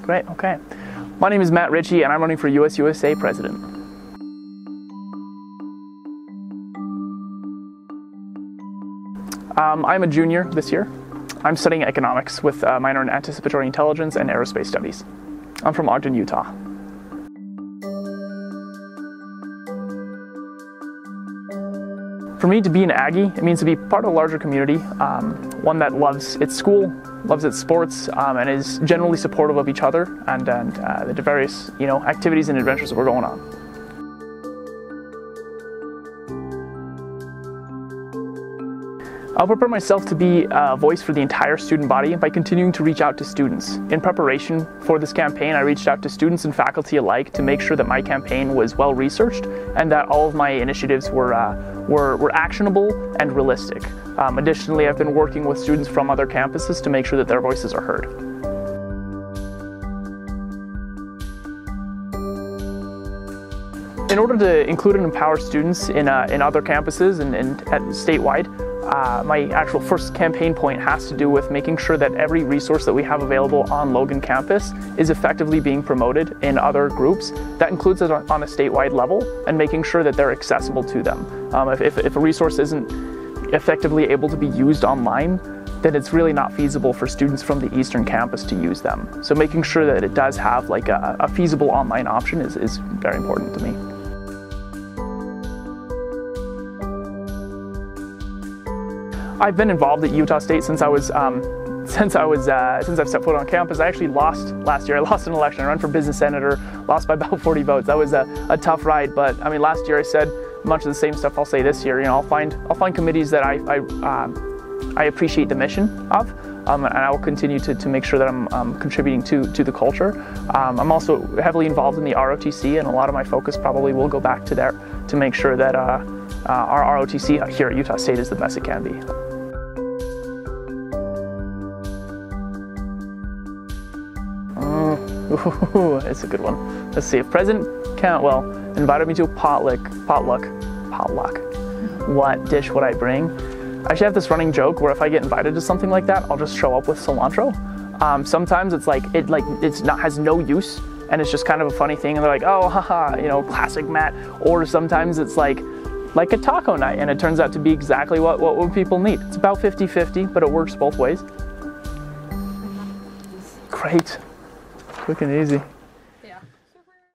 Great, okay. My name is MattRichey and I'm running for USA President. I'm a junior this year. I'm studying economics with a minor in anticipatory intelligence and aerospace studies. I'm from Ogden, Utah. For me, to be an Aggie, it means to be part of a larger community, one that loves its school, loves its sports, and is generally supportive of each other and the various activities and adventures that we're going on. I'll prepare myself to be a voice for the entire student body by continuing to reach out to students. In preparation for this campaign, I reached out to students and faculty alike to make sure that my campaign was well researched and that all of my initiatives were actionable and realistic. Additionally, I've been working with students from other campuses to make sure that their voices are heard. In order to include and empower students in other campuses and statewide, my actual first campaign point has to do with making sure that every resource that we have available on Logan campus is effectively being promoted in other groups. That includes it on a statewide level and making sure that they're accessible to them. If a resource isn't effectively able to be used online, then it's really not feasible for students from the Eastern campus to use them. So making sure that it does have like a feasible online option is very important to me. I've been involved at Utah State since I've stepped foot on campus. I actually lost last year. I lost an election. I ran for business senator, lost by about 40 votes. That was a tough ride, but I mean, last year I said much of the same stuff I'll say this year. I'll find committees that I appreciate the mission of, and I will continue to make sure that I'm contributing to the culture. I'm also heavily involved in the ROTC, and a lot of my focus probably will go back to there to make sure that our ROTC here at Utah State is the best it can be. Ooh, that's a good one. Let's see, if President Cantwell invited me to a potluck, what dish would I bring? I actually have this running joke where if I get invited to something like that, I'll just show up with cilantro. Sometimes it's has no use and it's just kind of a funny thing and they're like, oh, haha, classic Matt. Or sometimes it's like a taco night and it turns out to be exactly what people need. It's about 50-50, but it works both ways. Great. Quick and easy.